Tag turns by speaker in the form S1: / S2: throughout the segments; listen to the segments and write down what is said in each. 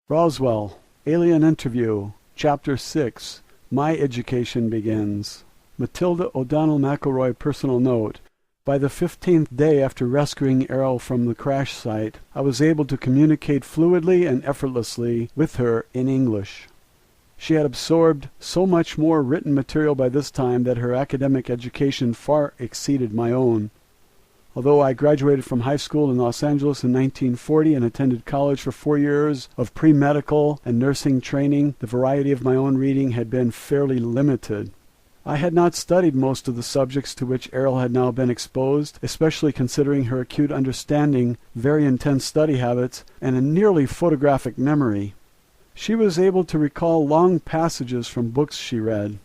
S1: Roswell, Alien Interview, Chapter 6, My Education Begins. Matilda O'Donnell McElroy personal note. By the 15th day after rescuing Errol from the crash site, I was able to communicate fluidly and effortlessly with her in English. She had absorbed so much more written material by this time that her academic education far exceeded my own. Although I graduated from high school in Los Angeles in 1940 and attended college for 4 years of pre-medical and nursing training, the variety of my own reading had been fairly limited. I had not studied most of the subjects to which Errol had now been exposed, especially considering her acute understanding, very intense study habits, and a nearly photographic memory. She was able to recall long passages from books she read.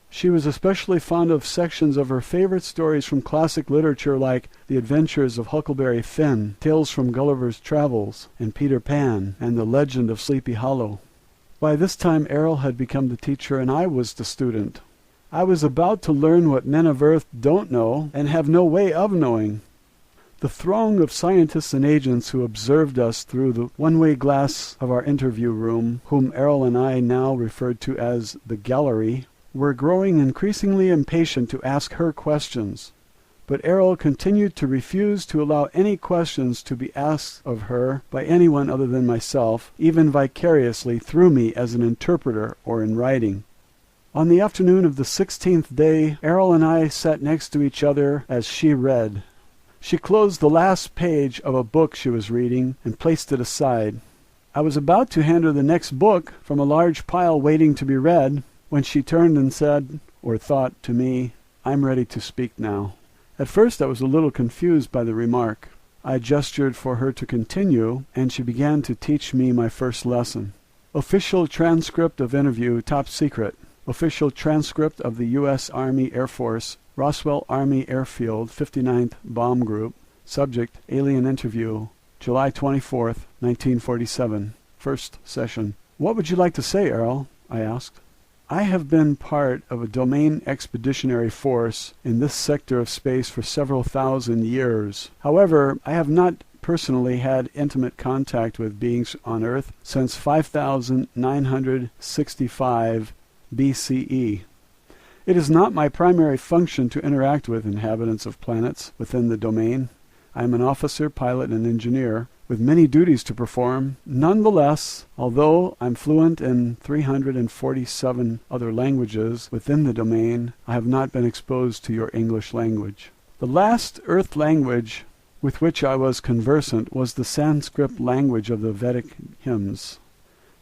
S1: She was especially fond of sections of her favorite stories from classic literature like The Adventures of Huckleberry Finn, Tales from Gulliver's Travels, and Peter Pan, and The Legend of Sleepy Hollow. By this time Errol had become the teacher and I was the student. I was about to learn what men of Earth don't know and have no way of knowing. The throng of scientists and agents who observed us through the one-way glass of our interview room, whom Errol and I now referred to as the gallery, were growing increasingly impatient to ask her questions. But Errol continued to refuse to allow any questions to be asked of her by anyone other than myself, even vicariously through me as an interpreter or in writing. On the afternoon of the 16th day, Errol and I sat next to each other as she read. She closed the last page of a book she was reading and placed it aside. I was about to hand her the next book from a large pile waiting to be read, when she turned and said, or thought to me, "I'm ready to speak now." At first I was a little confused by the remark. I gestured for her to continue, and she began to teach me my first lesson. Official transcript of interview, top secret. Official transcript of the U.S. Army Air Force, Roswell Army Airfield, 59th Bomb Group. Subject, Alien Interview, July 24th, 1947. First session. "What would you like to say, Errol?" I asked. "I have been part of a domain expeditionary force in this sector of space for several thousand years. However, I have not personally had intimate contact with beings on Earth since 5965 BCE. It is not my primary function to interact with inhabitants of planets within the domain. I am an officer, pilot, and engineer, with many duties to perform. Nonetheless, although I'm fluent in 347 other languages within the domain, I have not been exposed to your English language. The last Earth language with which I was conversant was the Sanskrit language of the Vedic hymns.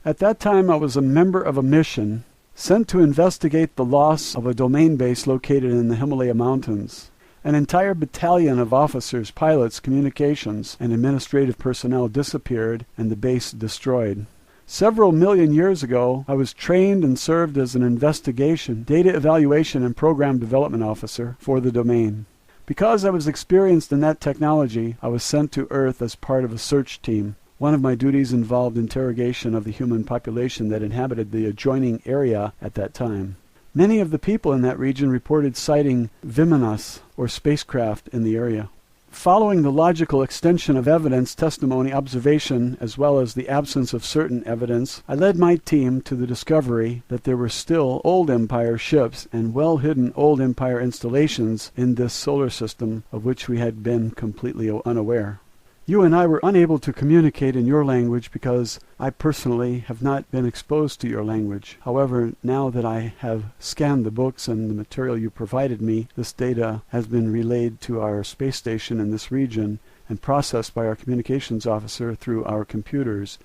S1: At that time I was a member of a mission sent to investigate the loss of a domain base located in the Himalaya Mountains. An entire battalion of officers, pilots, communications, and administrative personnel disappeared and the base destroyed. Several million years ago, I was trained and served as an investigation, data evaluation, and program development officer for the domain. Because I was experienced in that technology, I was sent to Earth as part of a search team. One of my duties involved interrogation of the human population that inhabited the adjoining area at that time. Many of the people in that region reported sighting Vimanas, or spacecraft, in the area. Following the logical extension of evidence, testimony, observation, as well as the absence of certain evidence, I led my team to the discovery that there were still Old Empire ships and well-hidden Old Empire installations in this solar system of which we had been completely unaware. You and I were unable to communicate in your language because I personally have not been exposed to your language. However, now that I have scanned the books and the material you provided me, this data has been relayed to our space station in this region and processed by our communications officer through our computers.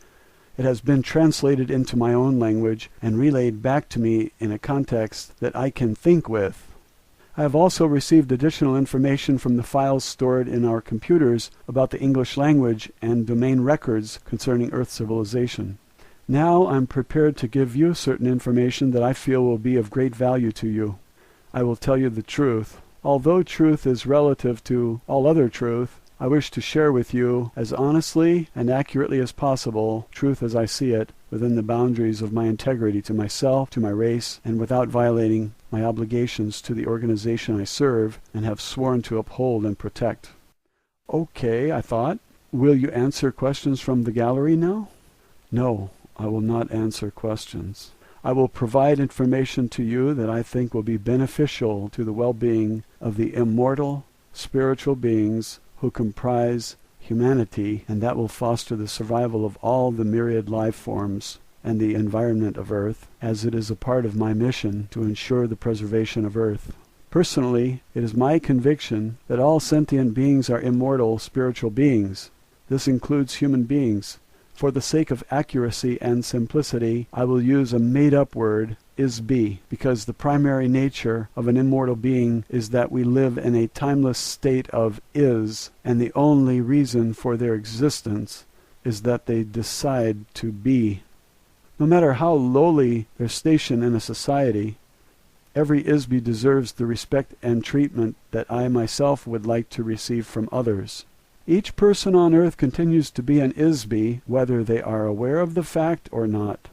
S1: It has been translated into my own language and relayed back to me in a context that I can think with. I have also received additional information from the files stored in our computers about the English language and domain records concerning Earth civilization. Now I'm prepared to give you certain information that I feel will be of great value to you. I will tell you the truth. Although truth is relative to all other truth, I wish to share with you, as honestly and accurately as possible, truth as I see it, within the boundaries of my integrity to myself, to my race, and without violating my obligations to the organization I serve and have sworn to uphold and protect. Okay, I thought. Will you answer questions from the gallery now? No, I will not answer questions. I will provide information to you that I think will be beneficial to the well-being of the immortal spiritual beings who comprise humanity, and that will foster the survival of all the myriad life forms and the environment of Earth, as it is a part of my mission to ensure the preservation of Earth. Personally, it is my conviction that all sentient beings are immortal spiritual beings. This includes human beings. For the sake of accuracy and simplicity, I will use a made-up word, is-be, because the primary nature of an immortal being is that we live in a timeless state of is, and the only reason for their existence is that they decide to be. No matter how lowly their station in a society, every is-be deserves the respect and treatment that I myself would like to receive from others. Each person on earth continues to be an is-be, whether they are aware of the fact or not.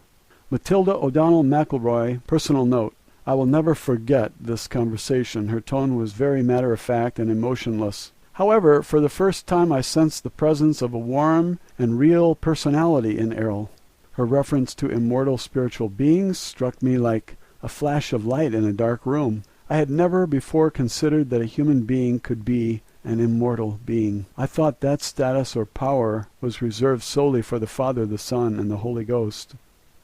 S1: Matilda O'Donnell McElroy, personal note. I will never forget this conversation. Her tone was very matter-of-fact and emotionless. However, for the first time I sensed the presence of a warm and real personality in Errol. Her reference to immortal spiritual beings struck me like a flash of light in a dark room. I had never before considered that a human being could be an immortal being. I thought that status or power was reserved solely for the Father, the Son, and the Holy Ghost.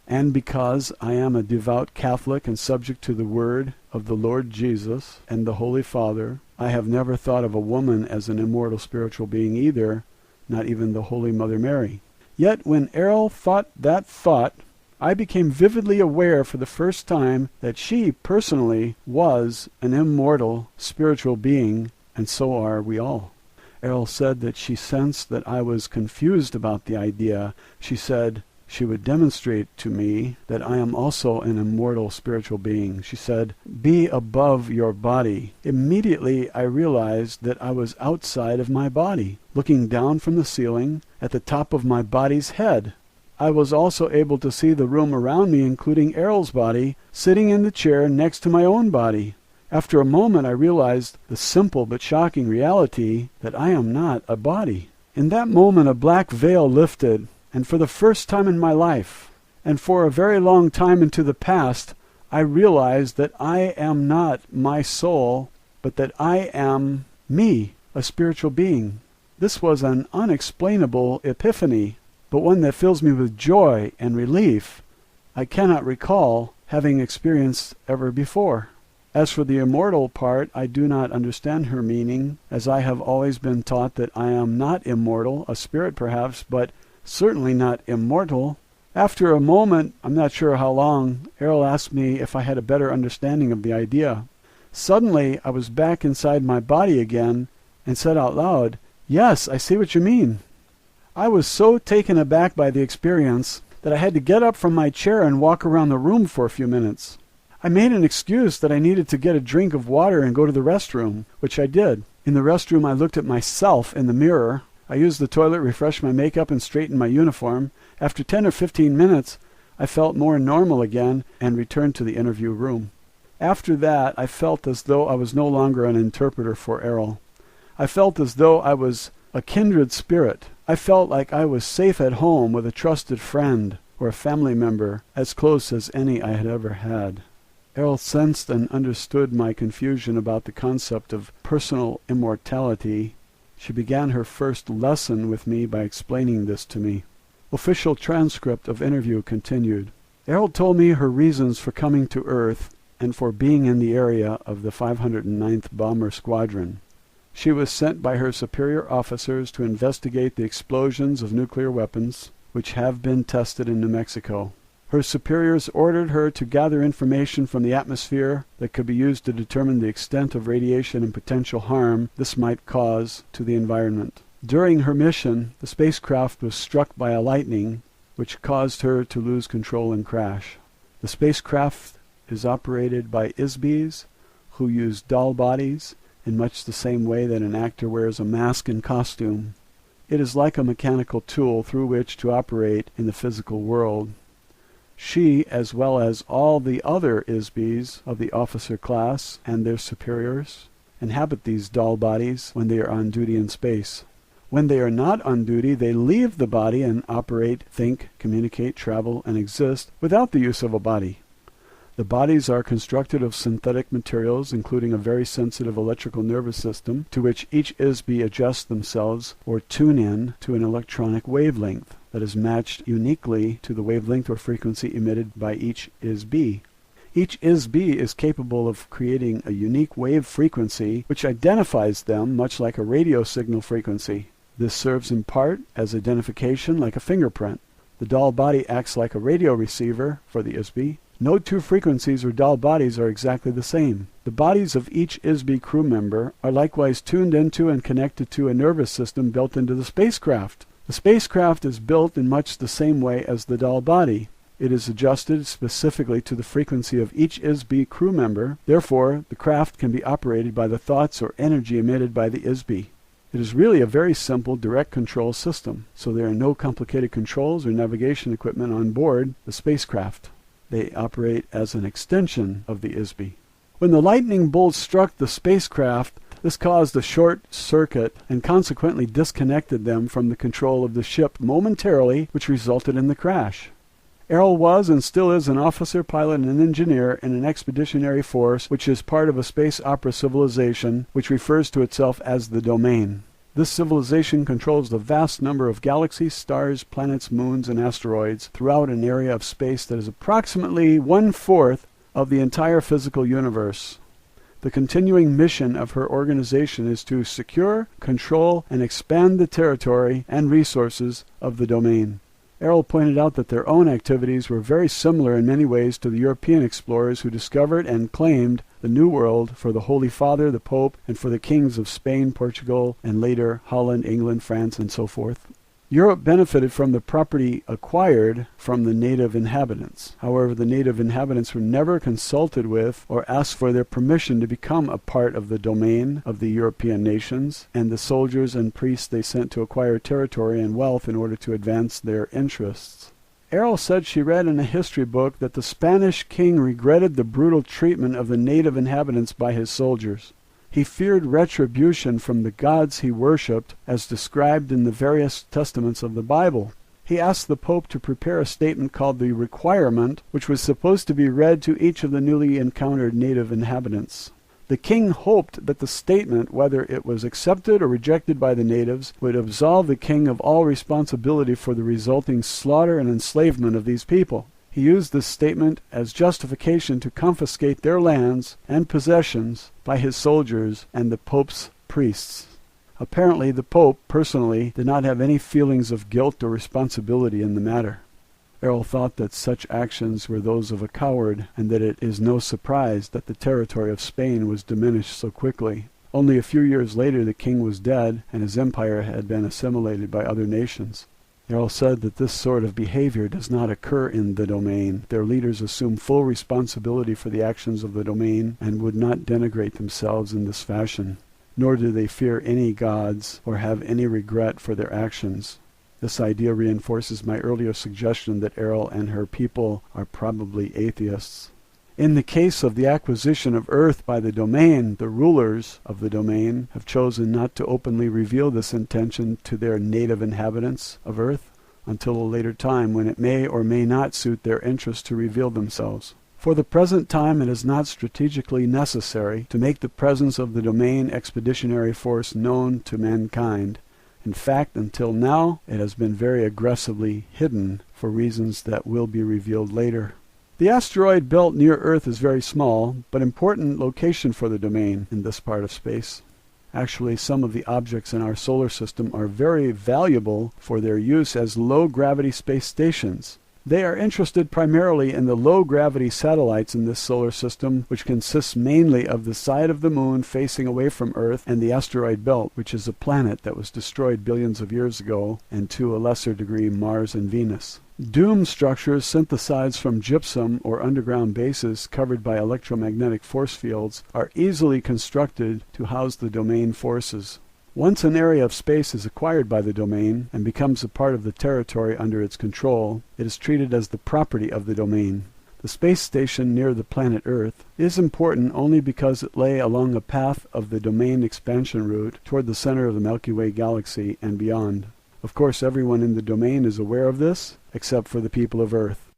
S1: And because I am a devout Catholic and subject to the word of the Lord Jesus and the Holy Father, I have never thought of a woman as an immortal spiritual being either, not even the Holy Mother Mary. Yet when Errol thought that thought, I became vividly aware for the first time that she personally was an immortal spiritual being, and so are we all. Errol said that she sensed that I was confused about the idea. She said she would demonstrate to me that I am also an immortal spiritual being. She said, "Be above your body." Immediately I realized that I was outside of my body, looking down from the ceiling at the top of my body's head. I was also able to see the room around me, including Errol's body, sitting in the chair next to my own body. After a moment I realized the simple but shocking reality that I am not a body. In that moment a black veil lifted, and for the first time in my life, and for a very long time into the past, I realized that I am not my soul, but that I am me, a spiritual being. This was an unexplainable epiphany, but one that fills me with joy and relief I cannot recall having experienced ever before. As for the immortal part, I do not understand her meaning, as I have always been taught that I am not immortal, a spirit perhaps, but certainly not immortal. After a moment, I'm not sure how long, Errol asked me if I had a better understanding of the idea. Suddenly, I was back inside my body again and said out loud, "Yes, I see what you mean." I was so taken aback by the experience that I had to get up from my chair and walk around the room for a few minutes. I made an excuse that I needed to get a drink of water and go to the restroom, which I did. In the restroom, I looked at myself in the mirror. I used the toilet, refreshed my makeup, and straightened my uniform. After 10 or 15 minutes, I felt more normal again and returned to the interview room. After that, I felt as though I was no longer an interpreter for Errol. I felt as though I was a kindred spirit. I felt like I was safe at home with a trusted friend or a family member, as close as any I had ever had. Errol sensed and understood my confusion about the concept of personal immortality. She began her first lesson with me by explaining this to me. Official transcript of interview continued. Errol told me her reasons for coming to Earth and for being in the area of the 509th Bomber Squadron. She was sent by her superior officers to investigate the explosions of nuclear weapons, which have been tested in New Mexico. Her superiors ordered her to gather information from the atmosphere that could be used to determine the extent of radiation and potential harm this might cause to the environment. During her mission, the spacecraft was struck by a lightning, which caused her to lose control and crash. The spacecraft is operated by ISBEs, who use doll bodies in much the same way that an actor wears a mask and costume. It is like a mechanical tool through which to operate in the physical world. She, as well as all the other ISBEs of the officer class and their superiors, inhabit these doll bodies when they are on duty in space. When they are not on duty, they leave the body and operate, think, communicate, travel, and exist without the use of a body. The bodies are constructed of synthetic materials, including a very sensitive electrical nervous system, to which each ISB adjusts themselves or tune in to an electronic wavelength that is matched uniquely to the wavelength or frequency emitted by each ISB. Each ISB is capable of creating a unique wave frequency which identifies them much like a radio signal frequency. This serves in part as identification like a fingerprint. The dull body acts like a radio receiver for the ISB. No two frequencies or dull bodies are exactly the same. The bodies of each ISB crew member are likewise tuned into and connected to a nervous system built into the spacecraft. The spacecraft is built in much the same way as the dull body. It is adjusted specifically to the frequency of each ISB crew member. Therefore, the craft can be operated by the thoughts or energy emitted by the ISB. It is really a very simple direct control system, so there are no complicated controls or navigation equipment on board the spacecraft. They operate as an extension of the ISB. When the lightning bolt struck the spacecraft, this caused a short circuit and consequently disconnected them from the control of the ship momentarily, which resulted in the crash. Errol was and still is an officer, pilot, and engineer in an expeditionary force which is part of a space opera civilization which refers to itself as the Domain. This civilization controls the vast number of galaxies, stars, planets, moons, and asteroids throughout an area of space that is approximately 1/4 of the entire physical universe. The continuing mission of her organization is to secure, control, and expand the territory and resources of the Domain. Errol pointed out that their own activities were very similar in many ways to the European explorers who discovered and claimed the New World for the Holy Father, the Pope, and for the kings of Spain, Portugal, and later Holland, England, France, and so forth. Europe benefited from the property acquired from the native inhabitants. However, the native inhabitants were never consulted with or asked for their permission to become a part of the domain of the European nations and the soldiers and priests they sent to acquire territory and wealth in order to advance their interests. Errol said she read in a history book that the Spanish king regretted the brutal treatment of the native inhabitants by his soldiers. He feared retribution from the gods he worshipped, as described in the various testaments of the Bible. He asked the Pope to prepare a statement called the Requirement, which was supposed to be read to each of the newly encountered native inhabitants. The king hoped that the statement, whether it was accepted or rejected by the natives, would absolve the king of all responsibility for the resulting slaughter and enslavement of these people. He used this statement as justification to confiscate their lands and possessions by his soldiers and the Pope's priests. Apparently, the Pope, personally, did not have any feelings of guilt or responsibility in the matter. Errol thought that such actions were those of a coward, and that it is no surprise that the territory of Spain was diminished so quickly. Only a few years later the king was dead, and his empire had been assimilated by other nations. Errol said that this sort of behavior does not occur in the Domain. Their leaders assume full responsibility for the actions of the Domain and would not denigrate themselves in this fashion. Nor do they fear any gods or have any regret for their actions. This idea reinforces my earlier suggestion that Errol and her people are probably atheists. In the case of the acquisition of Earth by the Domain, the rulers of the Domain have chosen not to openly reveal this intention to their native inhabitants of Earth until a later time when it may or may not suit their interest to reveal themselves. For the present time, it is not strategically necessary to make the presence of the Domain Expeditionary Force known to mankind. In fact, until now, it has been very aggressively hidden for reasons that will be revealed later. The asteroid belt near Earth is very small, but important location for the Domain in this part of space. Actually, some of the objects in our solar system are very valuable for their use as low-gravity space stations. They are interested primarily in the low-gravity satellites in this solar system, which consists mainly of the side of the Moon facing away from Earth and the asteroid belt, which is a planet that was destroyed billions of years ago, and to a lesser degree Mars and Venus. Dome structures synthesized from gypsum or underground bases covered by electromagnetic force fields are easily constructed to house the Domain forces. Once an area of space is acquired by the Domain and becomes a part of the territory under its control, it is treated as the property of the Domain. The space station near the planet Earth is important only because it lay along a path of the domain expansion route toward the center of the Milky Way galaxy and beyond. Of course, everyone in the domain is aware of this, except for the people of Earth.